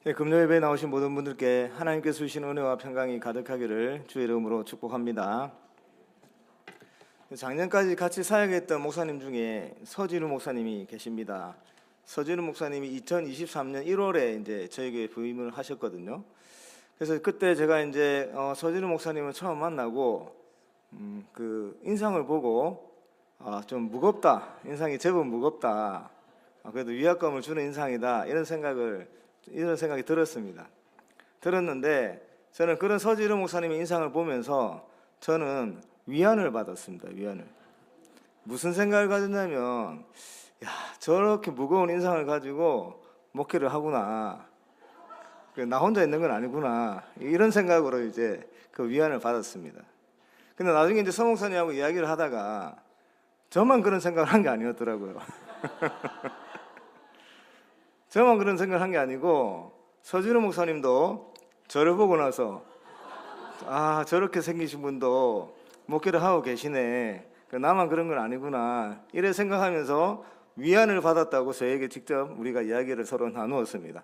금요 예배에 나오신 모든 분들께 하나님께서 주신 은혜와 평강이 가득하기를 주의 이름으로 축복합니다. 작년까지 같이 사역했던 목사님 중에 서진우 목사님이 계십니다. 서진우 목사님이 2023년 1월에 이제 저에게 부임을 하셨거든요. 그래서 그때 제가 이제 서진우 목사님을 처음 만나고 그 인상을 보고 좀 무겁다, 인상이 제법 무겁다, 그래도 위압감을 주는 인상이다, 이런 생각이 들었습니다. 들었는데 저는 그런 서진우 목사님의 인상을 보면서 저는 위안을 받았습니다. 위안을. 무슨 생각을 가졌냐면, 야, 저렇게 무거운 인상을 가지고 목회를 하구나, 나 혼자 있는 건 아니구나, 이런 생각으로 이제 그 위안을 받았습니다. 근데 나중에 이제 서 목사님하고 이야기를 하다가 저만 그런 생각을 한 게 아니었더라고요. 저만 그런 생각을 한 게 아니고 서진우 목사님도 저를 보고 나서 저렇게 생기신 분도 목회를 하고 계시네, 나만 그런 건 아니구나, 이래 생각하면서 위안을 받았다고 저에게 직접 우리가 이야기를 서로 나누었습니다.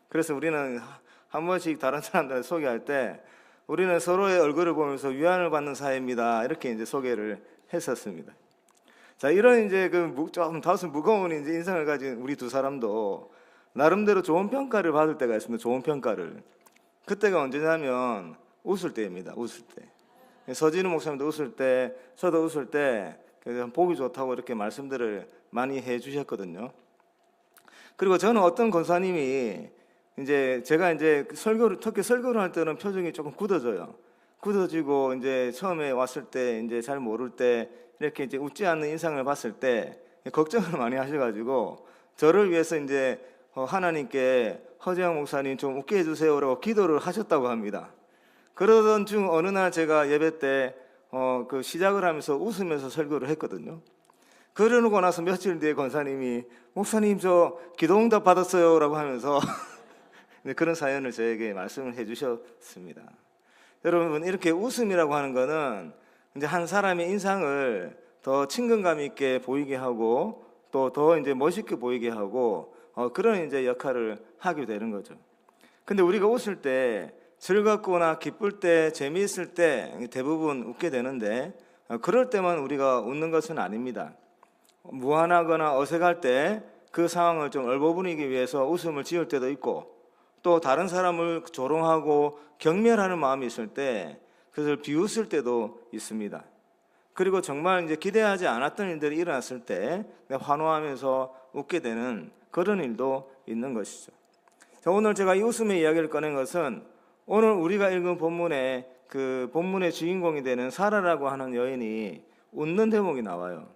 그래서 우리는 한 번씩 다른 사람들을 소개할 때 우리는 서로의 얼굴을 보면서 위안을 받는 사이입니다, 이렇게 이제 소개를 했었습니다. 자, 이런 이제 좀 다소 무거운 이제 인상을 가진 우리 두 사람도 나름대로 좋은 평가를 받을 때가 있습니다. 좋은 평가를. 그때가 언제냐면 웃을 때입니다. 웃을 때. 서진우 목사님도 웃을 때, 저도 웃을 때 보기 좋다고 이렇게 말씀들을 많이 해주셨거든요. 그리고 저는 어떤 권사님이 이제 제가 이제 특히 설교를 할 때는 표정이 조금 굳어져요. 굳어지고 이제 처음에 왔을 때 이제 잘 모를 때 이렇게 이제 웃지 않는 인상을 봤을 때 걱정을 많이 하셔가지고 저를 위해서 이제 하나님께 허재영 목사님 좀 웃게 해주세요라고 기도를 하셨다고 합니다. 그러던 중 어느 날 제가 예배 때 그 시작을 하면서 웃으면서 설교를 했거든요. 그러고 나서 며칠 뒤에 권사님이 목사님 저 기도응답 받았어요 라고 하면서 그런 사연을 저에게 말씀을 해주셨습니다. 여러분, 이렇게 웃음이라고 하는 거는 이제 한 사람의 인상을 더 친근감 있게 보이게 하고 또 더 이제 멋있게 보이게 하고 그런 이제 역할을 하게 되는 거죠. 근데 우리가 웃을 때 즐겁거나 기쁠 때 재미있을 때 대부분 웃게 되는데 그럴 때만 우리가 웃는 것은 아닙니다. 무안하거나 어색할 때 그 상황을 좀 얼버무리기 위해서 웃음을 지을 때도 있고 또 다른 사람을 조롱하고 경멸하는 마음이 있을 때 그것을 비웃을 때도 있습니다. 그리고 정말 이제 기대하지 않았던 일들이 일어났을 때 환호하면서 웃게 되는 그런 일도 있는 것이죠. 자, 오늘 제가 이 웃음의 이야기를 꺼낸 것은 오늘 우리가 읽은 본문의 그 본문의 주인공이 되는 사라라고 하는 여인이 웃는 대목이 나와요.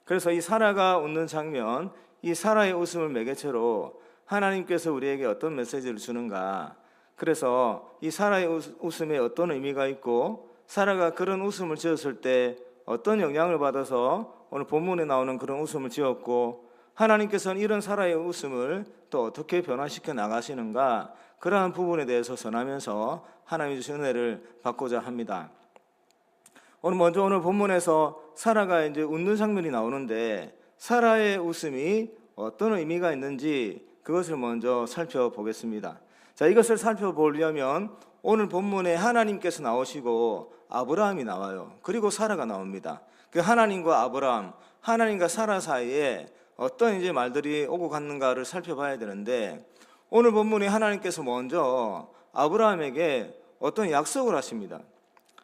그래서 이 사라가 웃는 장면, 이 사라의 웃음을 매개체로 하나님께서 우리에게 어떤 메시지를 주는가, 그래서 이 사라의 웃음에 어떤 의미가 있고 사라가 그런 웃음을 지었을 때 어떤 영향을 받아서 오늘 본문에 나오는 그런 웃음을 지었고 하나님께서는 이런 사라의 웃음을 또 어떻게 변화시켜 나가시는가, 그러한 부분에 대해서 전하면서 하나님의 주신 은혜를 받고자 합니다. 오늘 본문에서 사라가 이제 웃는 장면이 나오는데 사라의 웃음이 어떤 의미가 있는지 그것을 먼저 살펴보겠습니다. 자, 이것을 살펴보려면 오늘 본문에 하나님께서 나오시고 아브라함이 나와요. 그리고 사라가 나옵니다. 그 하나님과 아브라함, 하나님과 사라 사이에 어떤 이제 말들이 오고 갔는가를 살펴봐야 되는데 오늘 본문에 하나님께서 먼저 아브라함에게 어떤 약속을 하십니다.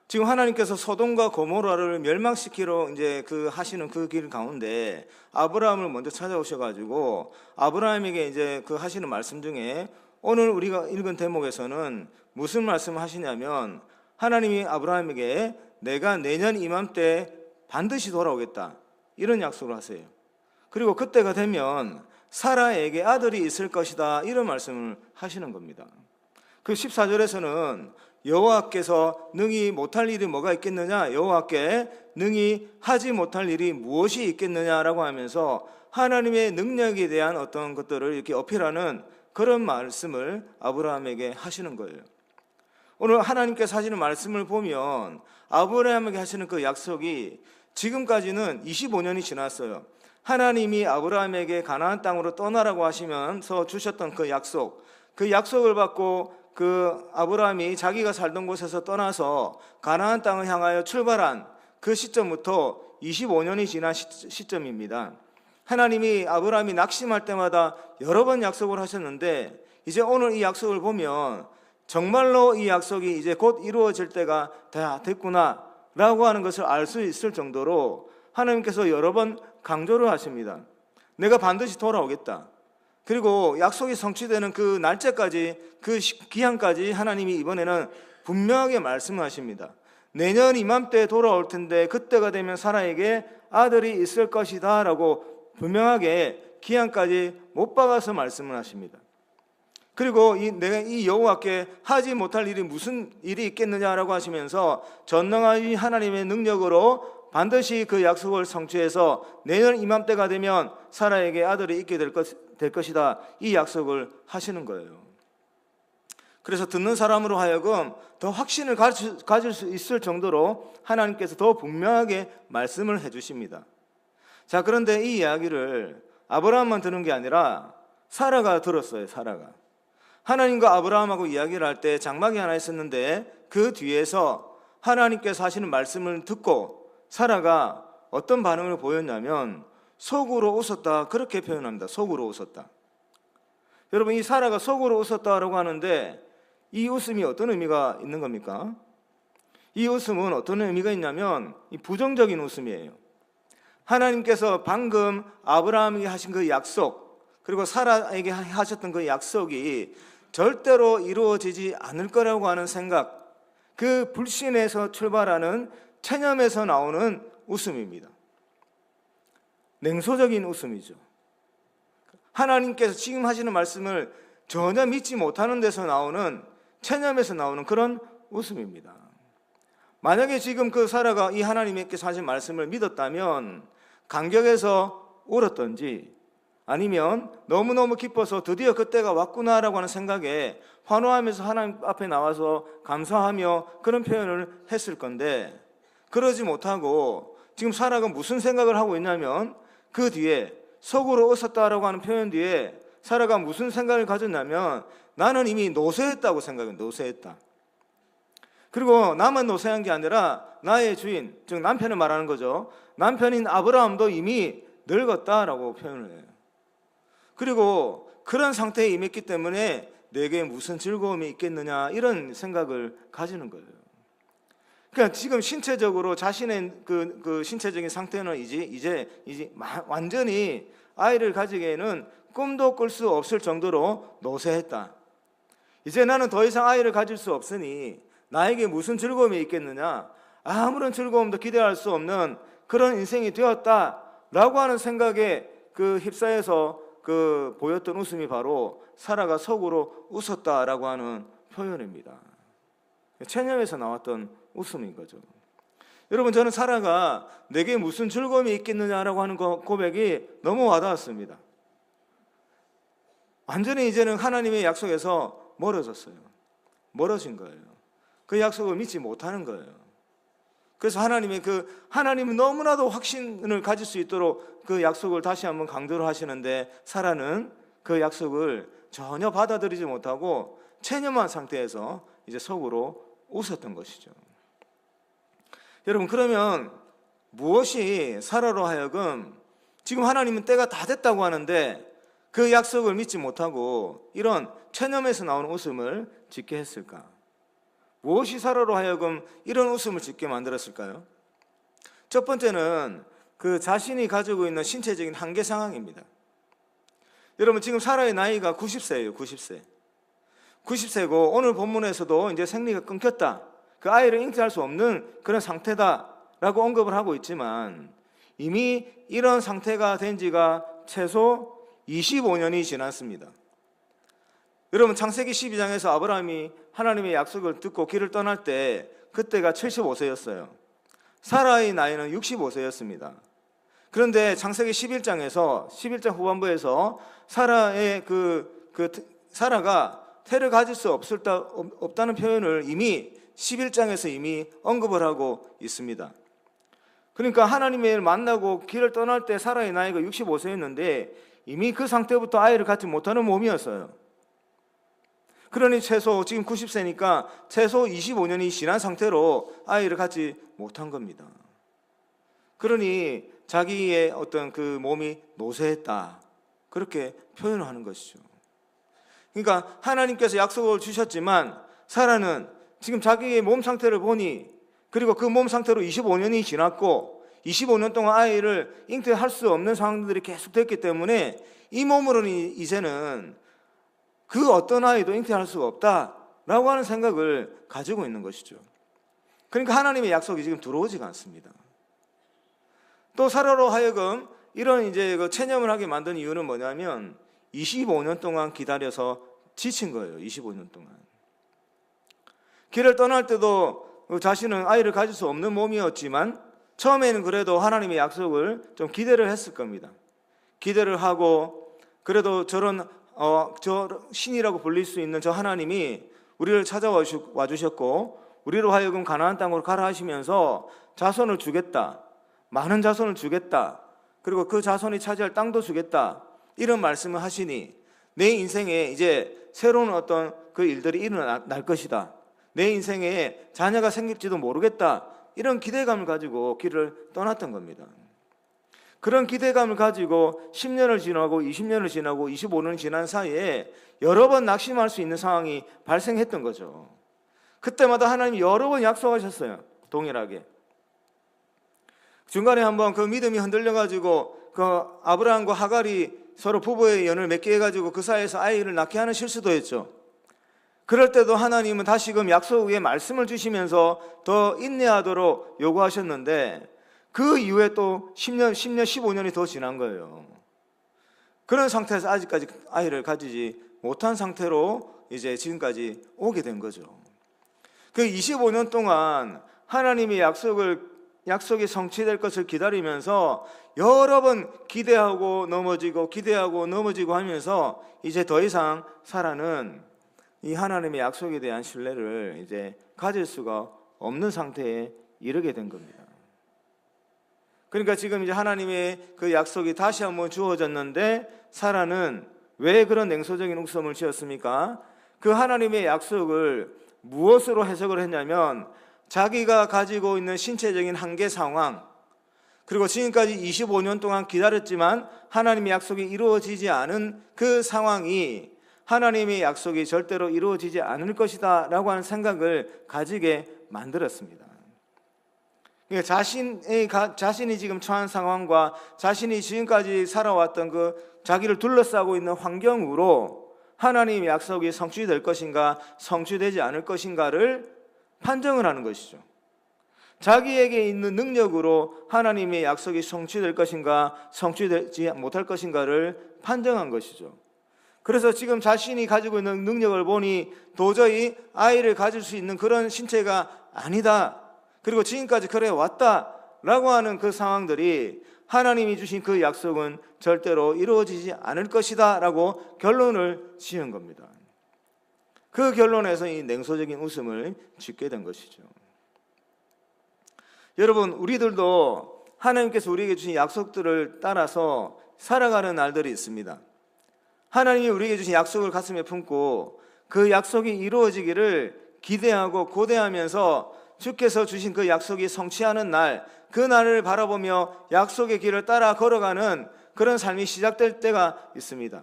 지금 하나님께서 소돔과 고모라를 멸망시키러 이제 하시는 그 길 가운데 아브라함을 먼저 찾아오셔가지고 아브라함에게 이제 하시는 말씀 중에 오늘 우리가 읽은 대목에서는 무슨 말씀을 하시냐면 하나님이 아브라함에게 내가 내년 이맘때 반드시 돌아오겠다, 이런 약속을 하세요. 그리고 그때가 되면 사라에게 아들이 있을 것이다, 이런 말씀을 하시는 겁니다. 그 14절에서는 여호와께서 능히 못할 일이 뭐가 있겠느냐, 여호와께 능히 하지 못할 일이 무엇이 있겠느냐라고 하면서 하나님의 능력에 대한 어떤 것들을 이렇게 어필하는 그런 말씀을 아브라함에게 하시는 거예요. 오늘 하나님께서 하시는 말씀을 보면 아브라함에게 하시는 그 약속이 지금까지는 25년이 지났어요. 하나님이 아브라함에게 가나안 땅으로 떠나라고 하시면서 주셨던 그 약속, 그 약속을 받고 그 아브라함이 자기가 살던 곳에서 떠나서 가나안 땅을 향하여 출발한 그 시점부터 25년이 지난 시점입니다. 하나님이 아브라함이 낙심할 때마다 여러 번 약속을 하셨는데 이제 오늘 이 약속을 보면 정말로 이 약속이 이제 곧 이루어질 때가 다 됐구나 라고 하는 것을 알 수 있을 정도로 하나님께서 여러 번 강조를 하십니다. 내가 반드시 돌아오겠다. 그리고 약속이 성취되는 그 날짜까지, 그 기한까지 하나님이 이번에는 분명하게 말씀하십니다. 내년 이맘때 돌아올 텐데 그때가 되면 사라에게 아들이 있을 것이다 라고 분명하게 기한까지 못 박아서 말씀을 하십니다. 그리고 내가 이 여호와께 하지 못할 일이 무슨 일이 있겠느냐라고 하시면서 전능하신 하나님의 능력으로 반드시 그 약속을 성취해서 내년 이맘때가 되면 사라에게 아들이 있게 될 것이다, 이 약속을 하시는 거예요. 그래서 듣는 사람으로 하여금 더 확신을 가질 수 있을 정도로 하나님께서 더 분명하게 말씀을 해주십니다. 자, 그런데 이 이야기를 아브라함만 들은 게 아니라 사라가 들었어요. 사라가 하나님과 아브라함하고 이야기를 할 때 장막이 하나 있었는데 그 뒤에서 하나님께서 하시는 말씀을 듣고 사라가 어떤 반응을 보였냐면 속으로 웃었다, 그렇게 표현합니다. 속으로 웃었다. 여러분, 이 사라가 속으로 웃었다라고 하는데 이 웃음이 어떤 의미가 있는 겁니까? 이 웃음은 어떤 의미가 있냐면 이 부정적인 웃음이에요. 하나님께서 방금 아브라함에게 하신 그 약속, 그리고 사라에게 하셨던 그 약속이 절대로 이루어지지 않을 거라고 하는 생각, 그 불신에서 출발하는 체념에서 나오는 웃음입니다. 냉소적인 웃음이죠. 하나님께서 지금 하시는 말씀을 전혀 믿지 못하는 데서 나오는, 체념에서 나오는 그런 웃음입니다. 만약에 지금 그 사라가 이 하나님께서 하신 말씀을 믿었다면 감격해서 울었던지 아니면 너무너무 기뻐서 드디어 그때가 왔구나라고 하는 생각에 환호하면서 하나님 앞에 나와서 감사하며 그런 표현을 했을 건데, 그러지 못하고 지금 사라가 무슨 생각을 하고 있냐면 그 뒤에 속으로 웃었다라고 하는 표현 뒤에 사라가 무슨 생각을 가졌냐면 나는 이미 노쇠했다고 생각해요. 노쇠했다. 그리고 나만 노쇠한 게 아니라 나의 주인, 즉 남편을 말하는 거죠. 남편인 아브라함도 이미 늙었다라고 표현을 해요. 그리고 그런 상태에 임했기 때문에 내게 무슨 즐거움이 있겠느냐, 이런 생각을 가지는 거예요. 그러니까 지금 신체적으로 자신의 그 신체적인 상태는 이제 완전히 아이를 가지기에는 꿈도 꿀 수 없을 정도로 노쇠했다. 이제 나는 더 이상 아이를 가질 수 없으니 나에게 무슨 즐거움이 있겠느냐, 아무런 즐거움도 기대할 수 없는 그런 인생이 되었다라고 하는 생각에 그 휩싸여서 그 보였던 웃음이 바로 사라가 속으로 웃었다라고 하는 표현입니다. 체념에서 나왔던 웃음인 거죠. 여러분, 저는 사라가 내게 무슨 즐거움이 있겠느냐라고 하는 고백이 너무 와닿았습니다. 완전히 이제는 하나님의 약속에서 멀어졌어요. 멀어진 거예요. 그 약속을 믿지 못하는 거예요. 그래서 하나님은 너무나도 확신을 가질 수 있도록 그 약속을 다시 한번 강조를 하시는데 사라는 그 약속을 전혀 받아들이지 못하고 체념한 상태에서 이제 속으로 웃었던 것이죠. 여러분, 그러면 무엇이 사라로 하여금 지금 하나님은 때가 다 됐다고 하는데 그 약속을 믿지 못하고 이런 체념에서 나오는 웃음을 짓게 했을까? 무엇이 사라로 하여금 이런 웃음을 짓게 만들었을까요? 첫 번째는 그 자신이 가지고 있는 신체적인 한계 상황입니다. 여러분, 지금 사라의 나이가 90세예요. 90세고 오늘 본문에서도 이제 생리가 끊겼다, 그 아이를 잉태할 수 없는 그런 상태다라고 언급을 하고 있지만 이미 이런 상태가 된 지가 최소 25년이 지났습니다. 여러분, 창세기 12장에서 아브라함이 하나님의 약속을 듣고 길을 떠날 때 그때가 75세였어요. 사라의 나이는 65세였습니다. 그런데 창세기 11장 후반부에서 사라가 태를 가질 수 없다는 표현을 이미 11장에서 이미 언급을 하고 있습니다. 그러니까 하나님을 만나고 길을 떠날 때 사라의 나이가 65세였는데 이미 그 상태부터 아이를 갖지 못하는 몸이었어요. 그러니 최소 지금 90세니까 최소 25년이 지난 상태로 아이를 갖지 못한 겁니다. 그러니 자기의 어떤 그 몸이 노쇠했다, 그렇게 표현을 하는 것이죠. 그러니까 하나님께서 약속을 주셨지만 사라는 지금 자기의 몸 상태를 보니, 그리고 그 몸 상태로 25년이 지났고 25년 동안 아이를 잉태할 수 없는 상황들이 계속 됐기 때문에 이 몸으로는 이제는 그 어떤 아이도 잉태할 수가 없다라고 하는 생각을 가지고 있는 것이죠. 그러니까 하나님의 약속이 지금 들어오지가 않습니다. 또 사라로 하여금 이런 이제 그 체념을 하게 만든 이유는 뭐냐면 25년 동안 기다려서 지친 거예요. 25년 동안. 길을 떠날 때도 자신은 아이를 가질 수 없는 몸이었지만 처음에는 그래도 하나님의 약속을 좀 기대를 했을 겁니다. 기대를 하고 그래도 저런 저 신이라고 불릴 수 있는 저 하나님이 우리를 찾아와 주셨고 우리로 하여금 가나안 땅으로 가라 하시면서 자손을 주겠다, 많은 자손을 주겠다, 그리고 그 자손이 차지할 땅도 주겠다, 이런 말씀을 하시니 내 인생에 이제 새로운 어떤 그 일들이 일어날 것이다, 내 인생에 자녀가 생길지도 모르겠다, 이런 기대감을 가지고 길을 떠났던 겁니다. 그런 기대감을 가지고 10년을 지나고 20년을 지나고 25년을 지난 사이에 여러 번 낙심할 수 있는 상황이 발생했던 거죠. 그때마다 하나님이 여러 번 약속하셨어요. 동일하게. 중간에 한번 그 믿음이 흔들려가지고 그 아브라함과 하갈이 서로 부부의 연을 맺게 해가지고 그 사이에서 아이를 낳게 하는 실수도 했죠. 그럴 때도 하나님은 다시금 약속의 말씀을 주시면서 더 인내하도록 요구하셨는데 그 이후에 또 10년, 15년이 더 지난 거예요. 그런 상태에서 아직까지 아이를 가지지 못한 상태로 이제 지금까지 오게 된 거죠. 그 25년 동안 하나님의 약속이 성취될 것을 기다리면서 여러 번 기대하고 넘어지고 하면서 이제 더 이상 사라는 이 하나님의 약속에 대한 신뢰를 이제 가질 수가 없는 상태에 이르게 된 겁니다. 그러니까 지금 이제 하나님의 그 약속이 다시 한번 주어졌는데 사라는 왜 그런 냉소적인 웃음을 지었습니까? 그 하나님의 약속을 무엇으로 해석을 했냐면 자기가 가지고 있는 신체적인 한계 상황, 그리고 지금까지 25년 동안 기다렸지만 하나님의 약속이 이루어지지 않은 그 상황이 하나님의 약속이 절대로 이루어지지 않을 것이다 라고 하는 생각을 가지게 만들었습니다. 그러니까 자신이 지금 처한 상황과 자신이 지금까지 살아왔던 그 자기를 둘러싸고 있는 환경으로 하나님의 약속이 성취될 것인가 성취되지 않을 것인가를 판정을 하는 것이죠. 자기에게 있는 능력으로 하나님의 약속이 성취될 것인가 성취되지 못할 것인가를 판정한 것이죠. 그래서 지금 자신이 가지고 있는 능력을 보니 도저히 아이를 가질 수 있는 그런 신체가 아니다, 그리고 지금까지 그래 왔다라고 하는 그 상황들이 하나님이 주신 그 약속은 절대로 이루어지지 않을 것이다 라고 결론을 지은 겁니다. 그 결론에서 이 냉소적인 웃음을 짓게 된 것이죠. 여러분, 우리들도 하나님께서 우리에게 주신 약속들을 따라서 살아가는 날들이 있습니다. 하나님이 우리에게 주신 약속을 가슴에 품고 그 약속이 이루어지기를 기대하고 고대하면서 주께서 주신 그 약속이 성취하는 날, 그 날을 바라보며 약속의 길을 따라 걸어가는 그런 삶이 시작될 때가 있습니다.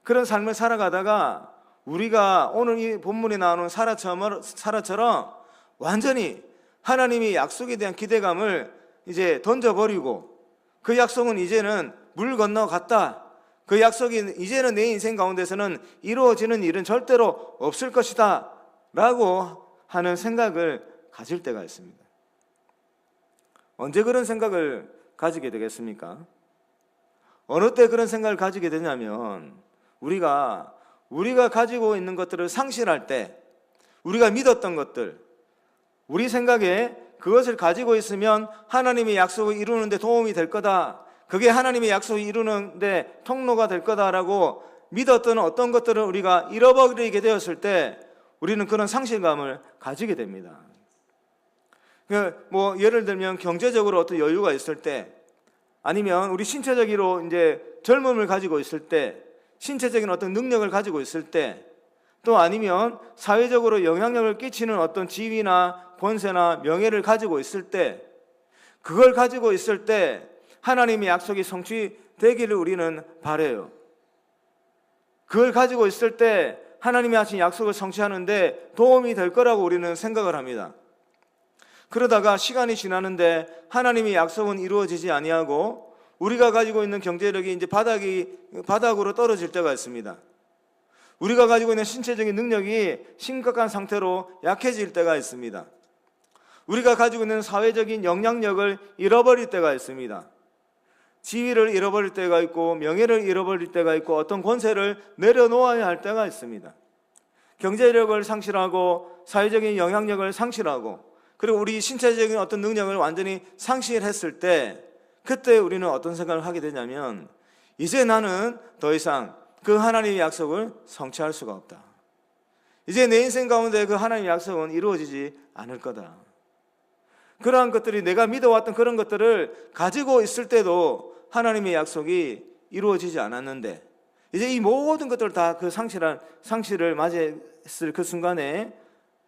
그런 삶을 살아가다가 우리가 오늘 이 본문에 나오는 사라처럼 완전히 하나님의 약속에 대한 기대감을 이제 던져버리고 그 약속은 이제는 물 건너갔다, 그 약속이 이제는 내 인생 가운데서는 이루어지는 일은 절대로 없을 것이다 라고 하는 생각을 가질 때가 있습니다. 언제 그런 생각을 가지게 되겠습니까? 어느 때 그런 생각을 가지게 되냐면 우리가 가지고 있는 것들을 상실할 때, 우리가 믿었던 것들, 우리 생각에 그것을 가지고 있으면 하나님의 약속을 이루는 데 도움이 될 거다, 그게 하나님의 약속을 이루는 데 통로가 될 거다라고 믿었던 어떤 것들을 우리가 잃어버리게 되었을 때 우리는 그런 상실감을 가지게 됩니다. 뭐 예를 들면 경제적으로 어떤 여유가 있을 때, 아니면 우리 신체적으로 이제 젊음을 가지고 있을 때, 신체적인 어떤 능력을 가지고 있을 때, 또 아니면 사회적으로 영향력을 끼치는 어떤 지위나 권세나 명예를 가지고 있을 때, 그걸 가지고 있을 때 하나님의 약속이 성취되기를 우리는 바라요. 그걸 가지고 있을 때 하나님이 하신 약속을 성취하는데 도움이 될 거라고 우리는 생각을 합니다. 그러다가 시간이 지나는데 하나님의 약속은 이루어지지 아니하고 우리가 가지고 있는 경제력이 이제 바닥으로 떨어질 때가 있습니다. 우리가 가지고 있는 신체적인 능력이 심각한 상태로 약해질 때가 있습니다. 우리가 가지고 있는 사회적인 영향력을 잃어버릴 때가 있습니다. 지위를 잃어버릴 때가 있고 명예를 잃어버릴 때가 있고 어떤 권세를 내려놓아야 할 때가 있습니다. 경제력을 상실하고 사회적인 영향력을 상실하고 그리고 우리 신체적인 어떤 능력을 완전히 상실했을 때, 그때 우리는 어떤 생각을 하게 되냐면, 이제 나는 더 이상 그 하나님의 약속을 성취할 수가 없다. 이제 내 인생 가운데 그 하나님의 약속은 이루어지지 않을 거다. 그러한 것들이, 내가 믿어왔던 그런 것들을 가지고 있을 때도 하나님의 약속이 이루어지지 않았는데, 이제 이 모든 것들을 다 그 상실을 맞이했을 그 순간에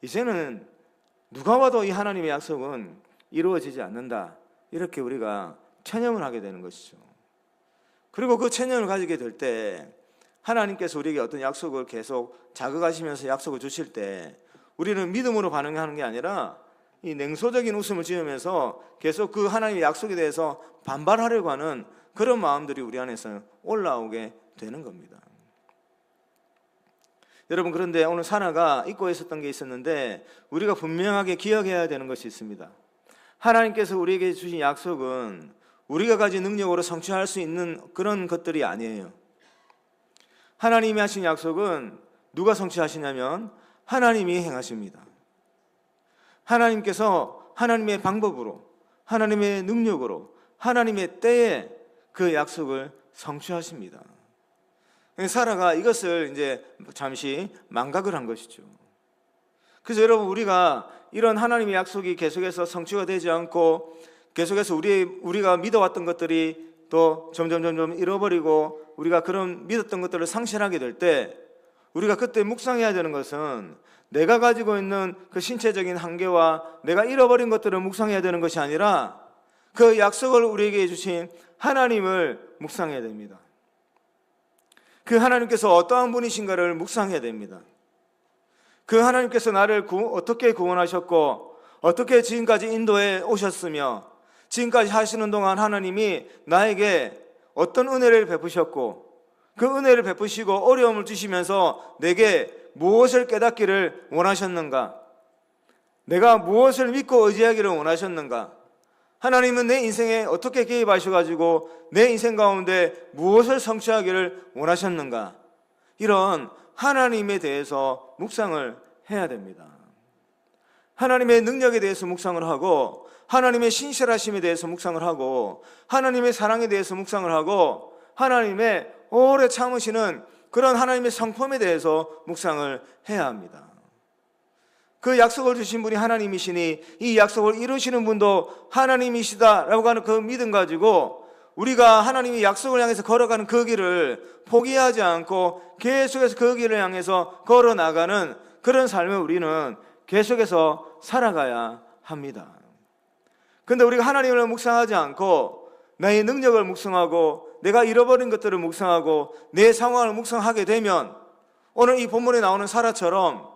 이제는 누가 와도 이 하나님의 약속은 이루어지지 않는다, 이렇게 우리가 체념을 하게 되는 것이죠. 그리고 그 체념을 가지게 될 때 하나님께서 우리에게 어떤 약속을 계속 자극하시면서 약속을 주실 때 우리는 믿음으로 반응하는 게 아니라 이 냉소적인 웃음을 지으면서 계속 그 하나님의 약속에 대해서 반발하려고 하는 그런 마음들이 우리 안에서 올라오게 되는 겁니다. 여러분, 그런데 오늘 사라가 잊고 있었던 게 있었는데 우리가 분명하게 기억해야 되는 것이 있습니다. 하나님께서 우리에게 주신 약속은 우리가 가진 능력으로 성취할 수 있는 그런 것들이 아니에요. 하나님이 하신 약속은 누가 성취하시냐면 하나님이 행하십니다. 하나님께서 하나님의 방법으로, 하나님의 능력으로, 하나님의 때에 그 약속을 성취하십니다. 사라가 이것을 이제 잠시 망각을 한 것이죠. 그래서 여러분, 우리가 이런 하나님의 약속이 계속해서 성취가 되지 않고 계속해서 우리가 믿어왔던 것들이 또 점점 잃어버리고 우리가 그런 믿었던 것들을 상실하게 될 때, 우리가 그때 묵상해야 되는 것은 내가 가지고 있는 그 신체적인 한계와 내가 잃어버린 것들을 묵상해야 되는 것이 아니라 그 약속을 우리에게 주신 하나님을 묵상해야 됩니다. 그 하나님께서 어떠한 분이신가를 묵상해야 됩니다. 그 하나님께서 나를 어떻게 구원하셨고 어떻게 지금까지 인도해 오셨으며 지금까지 하시는 동안 하나님이 나에게 어떤 은혜를 베푸셨고 그 은혜를 베푸시고 어려움을 주시면서 내게 무엇을 깨닫기를 원하셨는가, 내가 무엇을 믿고 의지하기를 원하셨는가, 하나님은 내 인생에 어떻게 개입하셔가지고 내 인생 가운데 무엇을 성취하기를 원하셨는가, 이런 하나님에 대해서 묵상을 해야 됩니다. 하나님의 능력에 대해서 묵상을 하고 하나님의 신실하심에 대해서 묵상을 하고 하나님의 사랑에 대해서 묵상을 하고 하나님의 오래 참으시는 그런 하나님의 성품에 대해서 묵상을 해야 합니다. 그 약속을 주신 분이 하나님이시니 이 약속을 이루시는 분도 하나님이시다라고 하는 그 믿음 가지고 우리가 하나님의 약속을 향해서 걸어가는 그 길을 포기하지 않고 계속해서 그 길을 향해서 걸어나가는 그런 삶을 우리는 계속해서 살아가야 합니다. 그런데 우리가 하나님을 묵상하지 않고 나의 능력을 묵상하고 내가 잃어버린 것들을 묵상하고 내 상황을 묵상하게 되면 오늘 이 본문에 나오는 사라처럼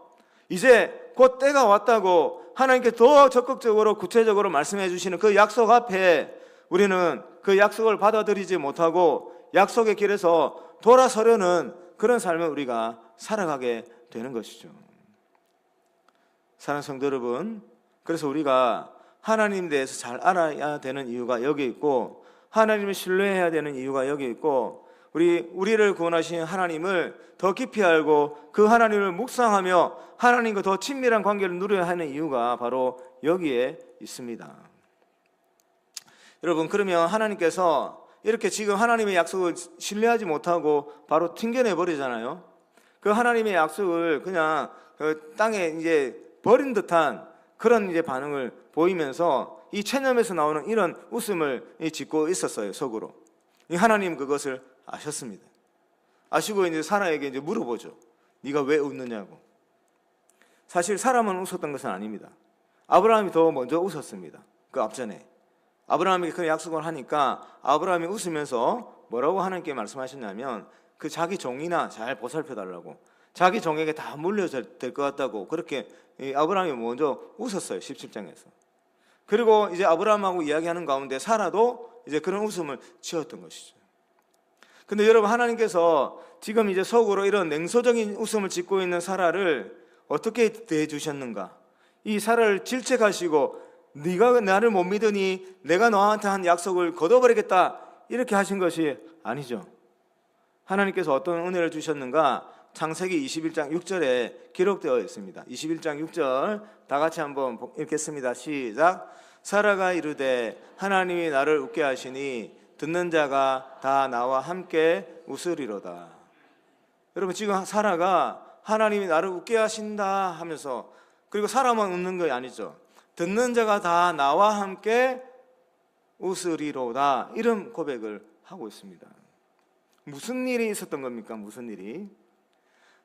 이제 곧 때가 왔다고 하나님께 더 적극적으로 구체적으로 말씀해 주시는 그 약속 앞에 우리는 그 약속을 받아들이지 못하고 약속의 길에서 돌아서려는 그런 삶을 우리가 살아가게 되는 것이죠. 사랑하는 성도 여러분, 그래서 우리가 하나님에 대해서 잘 알아야 되는 이유가 여기 있고 하나님을 신뢰해야 되는 이유가 여기 있고 우리를 구원하신 하나님을 더 깊이 알고 그 하나님을 묵상하며 하나님과 더 친밀한 관계를 누려야 하는 이유가 바로 여기에 있습니다. 여러분, 그러면 하나님께서 이렇게 지금 하나님의 약속을 신뢰하지 못하고 바로 튕겨내 버리잖아요. 그 하나님의 약속을 그냥 그 땅에 이제 버린 듯한 그런 이제 반응을 보이면서 이 체념에서 나오는 이런 웃음을 짓고 있었어요, 속으로. 이 하나님 그것을 아셨습니다. 아시고 이제 사라에게 이제 물어보죠. 네가 왜 웃느냐고. 사실 사람은 웃었던 것은 아닙니다. 아브라함이 더 먼저 웃었습니다. 그 앞전에 아브라함에게 그 약속을 하니까 아브라함이 웃으면서 뭐라고 하나님께 말씀하셨냐면 그 자기 종이나 잘 보살펴달라고, 자기 종에게 다 물려질 것 같다고 그렇게 아브라함이 먼저 웃었어요. 17장에서. 그리고 이제 아브라함하고 이야기하는 가운데 사라도 이제 그런 웃음을 지었던 것이죠. 근데 여러분, 하나님께서 지금 이제 속으로 이런 냉소적인 웃음을 짓고 있는 사라를 어떻게 대해 주셨는가? 이 사라를 질책하시고 네가 나를 못 믿으니 내가 너한테 한 약속을 거둬버리겠다 이렇게 하신 것이 아니죠. 하나님께서 어떤 은혜를 주셨는가? 창세기 21장 6절에 기록되어 있습니다. 21장 6절 다 같이 한번 읽겠습니다. 시작. 사라가 이르되 하나님이 나를 웃게 하시니 듣는 자가 다 나와 함께 웃으리로다. 여러분, 지금 사라가 하나님이 나를 웃게 하신다 하면서, 그리고 사람만 웃는 거 아니죠. 듣는 자가 다 나와 함께 웃으리로다, 이런 고백을 하고 있습니다. 무슨 일이 있었던 겁니까? 무슨 일이?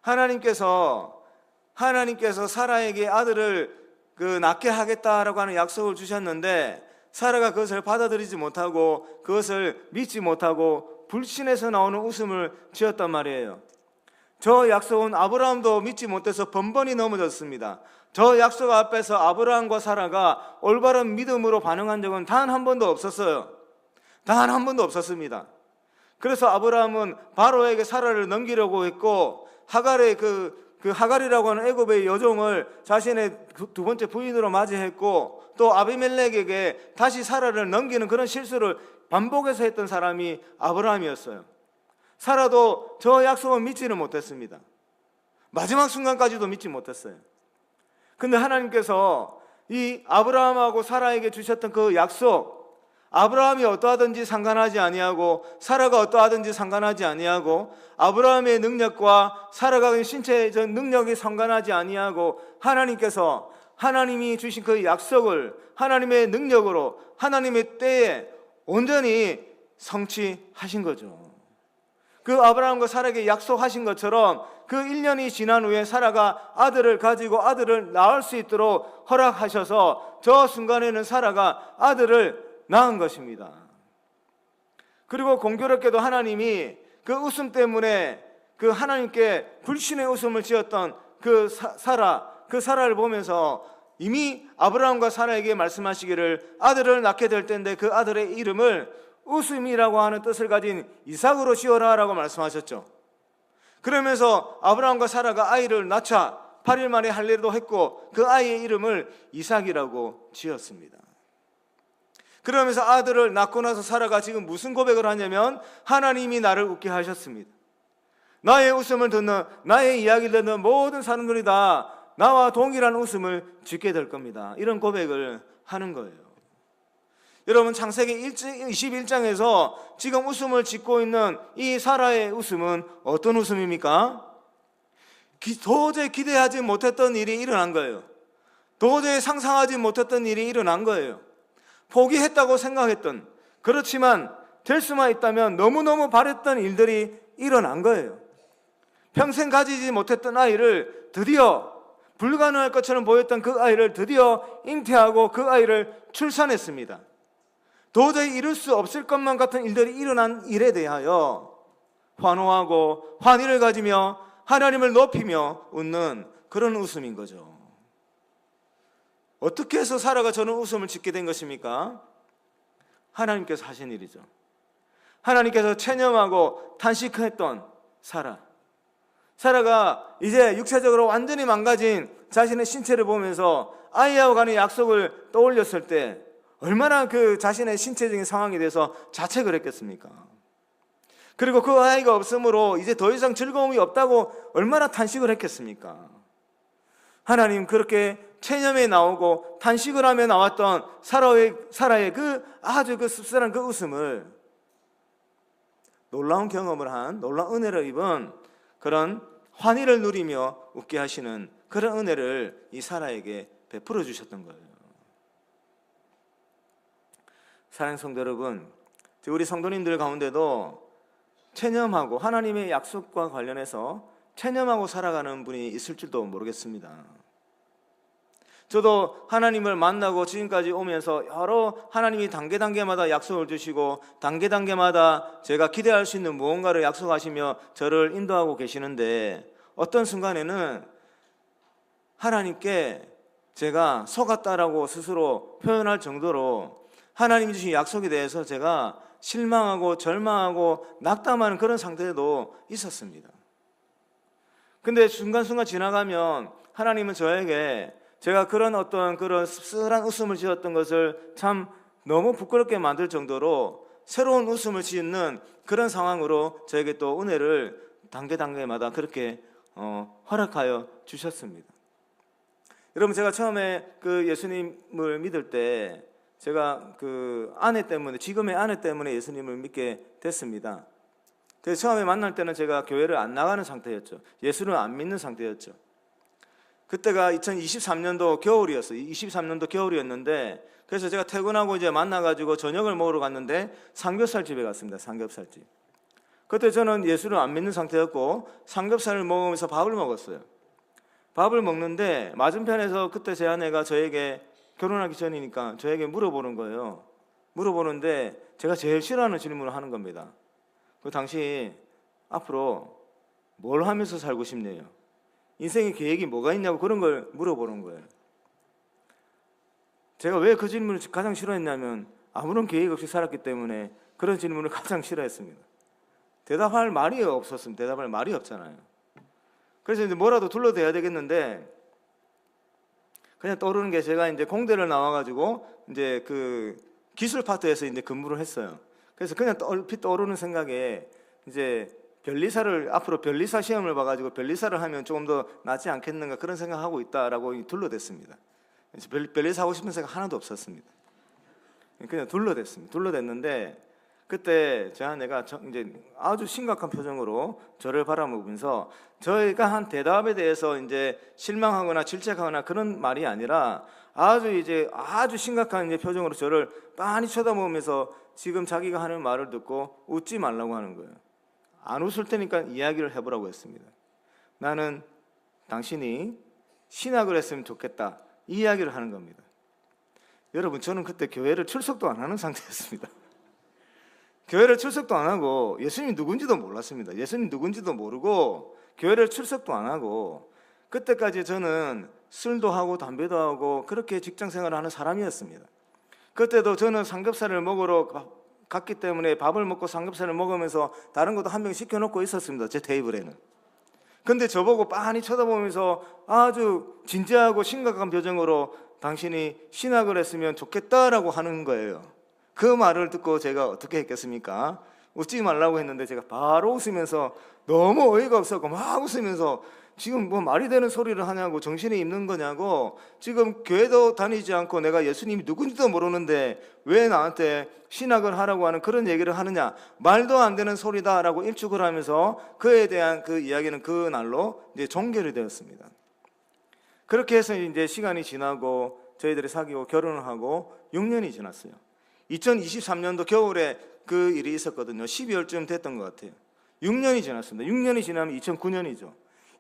하나님께서 사라에게 아들을 낳게 하겠다라고 하는 약속을 주셨는데 사라가 그것을 받아들이지 못하고 그것을 믿지 못하고 불신에서 나오는 웃음을 지었단 말이에요. 저 약속은 아브라함도 믿지 못해서 번번이 넘어졌습니다. 저 약속 앞에서 아브라함과 사라가 올바른 믿음으로 반응한 적은 단 한 번도 없었어요. 단 한 번도 없었습니다. 그래서 아브라함은 바로에게 사라를 넘기려고 했고, 하갈의 하갈이라고 하는 애굽의 여종을 자신의 두 번째 부인으로 맞이했고, 또 아비멜렉에게 다시 사라를 넘기는 그런 실수를 반복해서 했던 사람이 아브라함이었어요. 사라도 저 약속은 믿지는 못했습니다. 마지막 순간까지도 믿지 못했어요. 근데 하나님께서 이 아브라함하고 사라에게 주셨던 그 약속, 아브라함이 어떠하든지 상관하지 아니하고 사라가 어떠하든지 상관하지 아니하고 아브라함의 능력과 사라가 신체적 능력이 상관하지 아니하고 하나님께서 하나님이 주신 그 약속을 하나님의 능력으로 하나님의 때에 온전히 성취하신 거죠. 그 아브라함과 사라에게 약속하신 것처럼 그 1년이 지난 후에 사라가 아들을 가지고 아들을 낳을 수 있도록 허락하셔서 저 순간에는 사라가 아들을 낳은 것입니다. 그리고 공교롭게도 하나님이 그 웃음 때문에 그 하나님께 불신의 웃음을 지었던 그 사라를 보면서 이미 아브라함과 사라에게 말씀하시기를 아들을 낳게 될 텐데 그 아들의 이름을 웃음이라고 하는 뜻을 가진 이삭으로 지어라 라고 말씀하셨죠. 그러면서 아브라함과 사라가 아이를 낳자 8일 만에 할례도 했고 그 아이의 이름을 이삭이라고 지었습니다. 그러면서 아들을 낳고 나서 사라가 지금 무슨 고백을 하냐면 하나님이 나를 웃게 하셨습니다. 나의 웃음을 듣는, 나의 이야기를 듣는 모든 사람들이 다 나와 동일한 웃음을 짓게 될 겁니다. 이런 고백을 하는 거예요. 여러분, 창세기 21장에서 지금 웃음을 짓고 있는 이 사라의 웃음은 어떤 웃음입니까? 도저히 기대하지 못했던 일이 일어난 거예요. 도저히 상상하지 못했던 일이 일어난 거예요. 포기했다고 생각했던, 그렇지만 될 수만 있다면 너무너무 바랬던 일들이 일어난 거예요. 평생 가지지 못했던 아이를 드디어, 불가능할 것처럼 보였던 그 아이를 드디어 잉태하고 그 아이를 출산했습니다. 도저히 이룰 수 없을 것만 같은 일들이 일어난 일에 대하여 환호하고 환희를 가지며 하나님을 높이며 웃는 그런 웃음인 거죠. 어떻게 해서 사라가 저는 웃음을 짓게 된 것입니까? 하나님께서 하신 일이죠. 하나님께서 체념하고 탄식했던 사라가 이제 육체적으로 완전히 망가진 자신의 신체를 보면서 아이하고 가는 약속을 떠올렸을 때 얼마나 그 자신의 신체적인 상황에 대해서 자책을 했겠습니까? 그리고 그 아이가 없으므로 이제 더 이상 즐거움이 없다고 얼마나 탄식을 했겠습니까? 하나님, 그렇게 체념에 나오고 탄식을 하며 나왔던 사라의 그 아주 그 씁쓸한 그 웃음을 놀라운 경험을 한, 놀라운 은혜를 입은 그런 환희를 누리며 웃게 하시는 그런 은혜를 이 사라에게 베풀어 주셨던 거예요. 사랑하는 성도 여러분, 우리 성도님들 가운데도 체념하고 하나님의 약속과 관련해서 체념하고 살아가는 분이 있을 줄도 모르겠습니다. 저도 하나님을 만나고 지금까지 오면서 여러 하나님이 단계마다 약속을 주시고 단계마다 제가 기대할 수 있는 무언가를 약속하시며 저를 인도하고 계시는데, 어떤 순간에는 하나님께 제가 속았다라고 스스로 표현할 정도로 하나님이 주신 약속에 대해서 제가 실망하고 절망하고 낙담하는 그런 상태도 있었습니다. 근데 순간순간 지나가면 하나님은 저에게 제가 그런 어떤 그런 씁쓸한 웃음을 지었던 것을 참 너무 부끄럽게 만들 정도로 새로운 웃음을 짓는 그런 상황으로 저에게 또 은혜를 단계마다 그렇게 허락하여 주셨습니다. 여러분, 제가 처음에 그 예수님을 믿을 때 제가 그 아내 때문에, 지금의 아내 때문에 예수님을 믿게 됐습니다. 그래서 처음에 만날 때는 제가 교회를 안 나가는 상태였죠. 예수를 안 믿는 상태였죠. 그때가 2023년도 겨울이었어요. 23년도 겨울이었는데, 그래서 제가 퇴근하고 이제 만나가지고 저녁을 먹으러 갔는데 삼겹살 집에 갔습니다. 삼겹살집. 그때 저는 예수를 안 믿는 상태였고 삼겹살을 먹으면서 밥을 먹었어요. 밥을 먹는데 맞은편에서 그때 제 아내가 저에게, 결혼하기 전이니까 저에게 물어보는 거예요. 물어보는데 제가 제일 싫어하는 질문을 하는 겁니다. 당신 앞으로 뭘 하면서 살고 싶네요? 인생의 계획이 뭐가 있냐고 그런 걸 물어보는 거예요. 제가 왜 그 질문을 가장 싫어했냐면 아무런 계획 없이 살았기 때문에 그런 질문을 가장 싫어했습니다. 대답할 말이 없었습니다. 대답할 말이 없잖아요. 그래서 이제 뭐라도 둘러대야 되겠는데 그냥 떠오르는 게, 제가 이제 공대를 나와가지고 이제 그 기술 파트에서 이제 근무를 했어요. 그래서 그냥 얼핏 떠오르는 생각에 이제 앞으로 변리사 시험을 봐가지고 변리사를 하면 조금 더 낫지 않겠는가 그런 생각하고 있다라고 둘러댔습니다. 변리사 하고 싶은 생각 하나도 없었습니다. 그냥 둘러댔습니다. 둘러댔는데 그때 제 아내가 이제 아주 심각한 표정으로 저를 바라보면서, 저희가 한 대답에 대해서 이제 실망하거나 질책하거나 그런 말이 아니라 아주 심각한 이제 표정으로 저를 빤히 쳐다보면서 지금 자기가 하는 말을 듣고 웃지 말라고 하는 거예요. 안 웃을 테니까 이야기를 해보라고 했습니다. 나는 당신이 신학을 했으면 좋겠다, 이 이야기를 하는 겁니다. 여러분, 저는 그때 교회를 출석도 안 하는 상태였습니다. 교회를 출석도 안 하고 예수님이 누군지도 몰랐습니다. 예수님 누군지도 모르고 교회를 출석도 안 하고, 그때까지 저는 술도 하고 담배도 하고 그렇게 직장생활을 하는 사람이었습니다. 그때도 저는 삼겹살을 먹으러 갔기 때문에 밥을 먹고 삼겹살을 먹으면서 다른 것도 한 병 시켜놓고 있었습니다. 제 테이블에는. 근데 저보고 빤히 쳐다보면서 아주 진지하고 심각한 표정으로 당신이 신학을 했으면 좋겠다라고 하는 거예요. 그 말을 듣고 제가 어떻게 했겠습니까? 웃지 말라고 했는데 제가 바로 웃으면서, 너무 어이가 없었고 막 웃으면서, 지금 뭐 말이 되는 소리를 하냐고, 정신이 있는 거냐고, 지금 교회도 다니지 않고 내가 예수님이 누군지도 모르는데 왜 나한테 신학을 하라고 하는 그런 얘기를 하느냐, 말도 안 되는 소리다라고 일축을 하면서 그에 대한 그 이야기는 그 날로 이제 종결이 되었습니다. 그렇게 해서 이제 시간이 지나고 저희들이 사귀고 결혼을 하고 6년이 지났어요. 2023년도 겨울에 그 일이 있었거든요. 12월쯤 됐던 것 같아요. 6년이 지났습니다. 6년이 지나면 2009년이죠.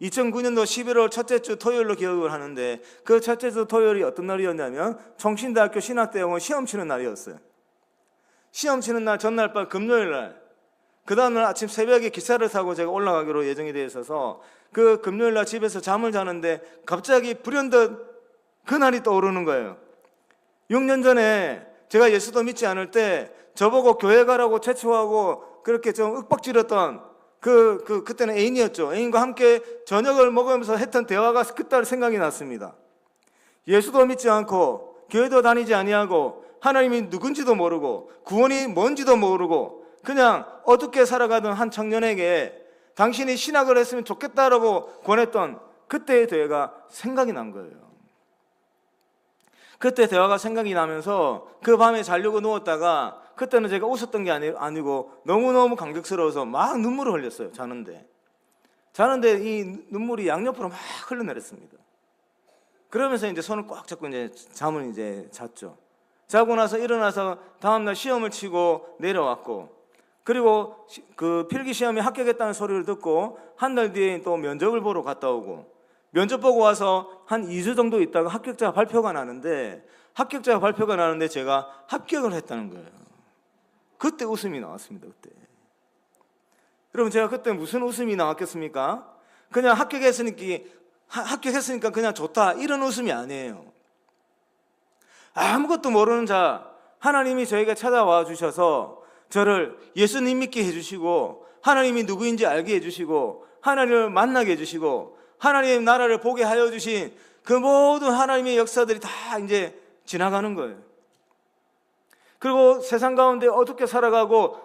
2009년도 11월 첫째 주 토요일로 기억을 하는데, 그 첫째 주 토요일이 어떤 날이었냐면 총신대학교 신학대학원 시험 치는 날이었어요. 시험 치는 날 전날 밤 금요일 날, 그 다음날 아침 새벽에 기차를 타고 제가 올라가기로 예정이 되어 있어서 그 금요일 날 집에서 잠을 자는데 갑자기 불현듯 그 날이 떠오르는 거예요. 6년 전에 제가 예수도 믿지 않을 때 저보고 교회 가라고 채초하고 그렇게 좀 윽박지렸던 그때는 애인이었죠. 애인과 함께 저녁을 먹으면서 했던 대화가 그때 생각이 났습니다. 예수도 믿지 않고 교회도 다니지 아니하고 하나님이 누군지도 모르고 구원이 뭔지도 모르고 그냥 어둡게 살아가던 한 청년에게 당신이 신학을 했으면 좋겠다라고 권했던 그때의 대화가 생각이 난 거예요. 그때 대화가 생각이 나면서 그 밤에 자려고 누웠다가, 그때는 제가 웃었던 게 아니고 너무너무 감격스러워서 막 눈물을 흘렸어요. 자는데 이 눈물이 양옆으로 막 흘러내렸습니다. 그러면서 이제 손을 꽉 잡고 이제 잠을 이제 잤죠. 자고 나서 일어나서 다음날 시험을 치고 내려왔고, 그리고 그 필기 시험에 합격했다는 소리를 듣고 한 달 뒤에 또 면접을 보러 갔다 오고, 면접 보고 와서 한 2주 정도 있다가 합격자 발표가 나는데 제가 합격을 했다는 거예요. 그때 웃음이 나왔습니다. 그때. 여러분, 제가 그때 무슨 웃음이 나왔겠습니까? 그냥 합격했으니까 그냥 좋다, 이런 웃음이 아니에요. 아무것도 모르는 자, 하나님이 저에게 찾아와 주셔서 저를 예수님 믿게 해주시고, 하나님이 누구인지 알게 해주시고, 하나님을 만나게 해주시고, 하나님의 나라를 보게 하여 주신 그 모든 하나님의 역사들이 다 이제 지나가는 거예요. 그리고 세상 가운데 어둡게 살아가고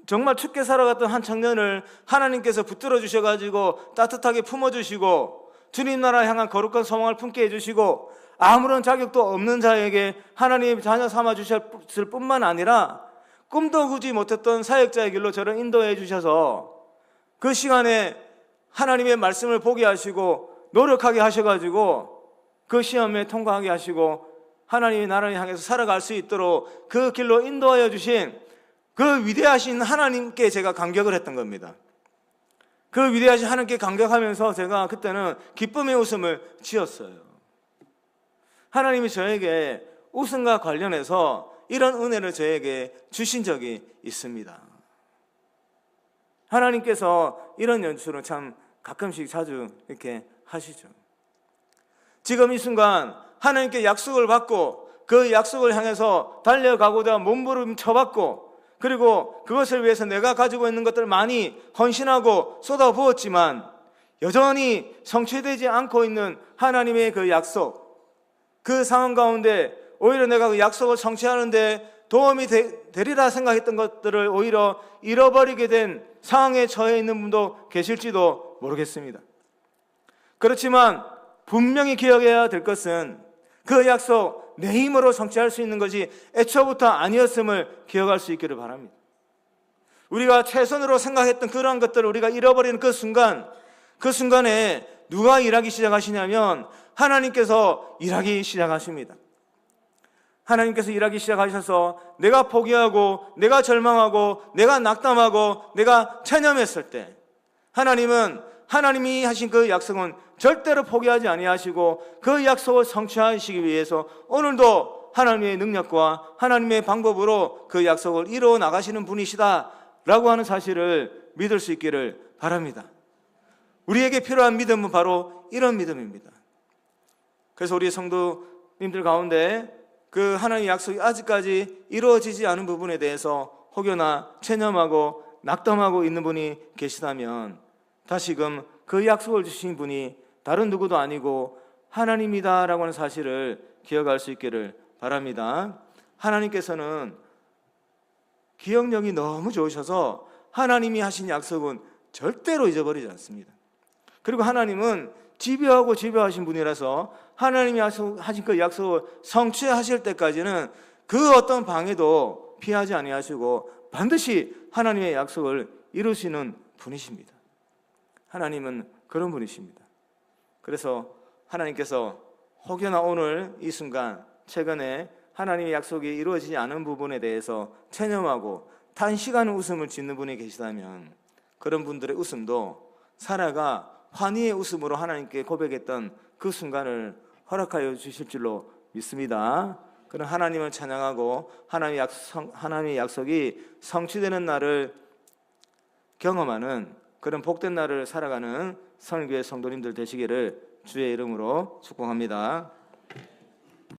정말 춥게 살아갔던 한 청년을 하나님께서 붙들어 주셔가지고 따뜻하게 품어주시고, 주님 나라 향한 거룩한 소망을 품게 해주시고, 아무런 자격도 없는 자에게 하나님 자녀 삼아 주셨을 뿐만 아니라 꿈도 꾸지 못했던 사역자의 길로 저를 인도해 주셔서 그 시간에 하나님의 말씀을 보게 하시고 노력하게 하셔가지고 그 시험에 통과하게 하시고 하나님의 나라를 향해서 살아갈 수 있도록 그 길로 인도하여 주신 그 위대하신 하나님께 제가 감격을 했던 겁니다. 그 위대하신 하나님께 감격하면서 제가 그때는 기쁨의 웃음을 지었어요. 하나님이 저에게 웃음과 관련해서 이런 은혜를 저에게 주신 적이 있습니다. 하나님께서 이런 연출을 참 가끔씩 자주 이렇게 하시죠. 지금 이 순간 하나님께 약속을 받고 그 약속을 향해서 달려가고자 몸부림쳐봤고, 그리고 그것을 위해서 내가 가지고 있는 것들을 많이 헌신하고 쏟아부었지만 여전히 성취되지 않고 있는 하나님의 그 약속, 그 상황 가운데 오히려 내가 그 약속을 성취하는데 도움이 되리라 생각했던 것들을 오히려 잃어버리게 된 상황에 처해 있는 분도 계실지도 모르겠습니다. 그렇지만 분명히 기억해야 될 것은 그 약속 내 힘으로 성취할 수 있는 것이 애초부터 아니었음을 기억할 수 있기를 바랍니다. 우리가 최선으로 생각했던 그러한 것들을 우리가 잃어버리는 그 순간에 누가 일하기 시작하시냐면 하나님께서 일하기 시작하십니다. 하나님께서 일하기 시작하셔서 내가 포기하고 내가 절망하고 내가 낙담하고 내가 체념했을 때 하나님이 하신 그 약속은 절대로 포기하지 아니하시고 그 약속을 성취하시기 위해서 오늘도 하나님의 능력과 하나님의 방법으로 그 약속을 이루어 나가시는 분이시다라고 하는 사실을 믿을 수 있기를 바랍니다. 우리에게 필요한 믿음은 바로 이런 믿음입니다. 그래서 우리 성도님들 가운데 그 하나님의 약속이 아직까지 이루어지지 않은 부분에 대해서 혹여나 체념하고 낙담하고 있는 분이 계시다면 다시금 그 약속을 주신 분이 다른 누구도 아니고 하나님이다라고 하는 사실을 기억할 수 있기를 바랍니다. 하나님께서는 기억력이 너무 좋으셔서 하나님이 하신 약속은 절대로 잊어버리지 않습니다. 그리고 하나님은 집요하신 분이라서 하나님이 하신 그 약속을 성취하실 때까지는 그 어떤 방해도 피하지 아니하시고 반드시 하나님의 약속을 이루시는 분이십니다. 하나님은 그런 분이십니다. 그래서 하나님께서 혹여나 오늘 이 순간 최근에 하나님의 약속이 이루어지지 않은 부분에 대해서 체념하고 단시간 웃음을 짓는 분이 계시다면 그런 분들의 웃음도 사라가 환희의 웃음으로 하나님께 고백했던 그 순간을 허락하여 주실 줄로 믿습니다. 그런 하나님을 찬양하고 하나님의 약속이 성취되는 날을 경험하는 그런 복된 날을 살아가는 선교회 성도님들 되시기를 주의 이름으로 축복합니다.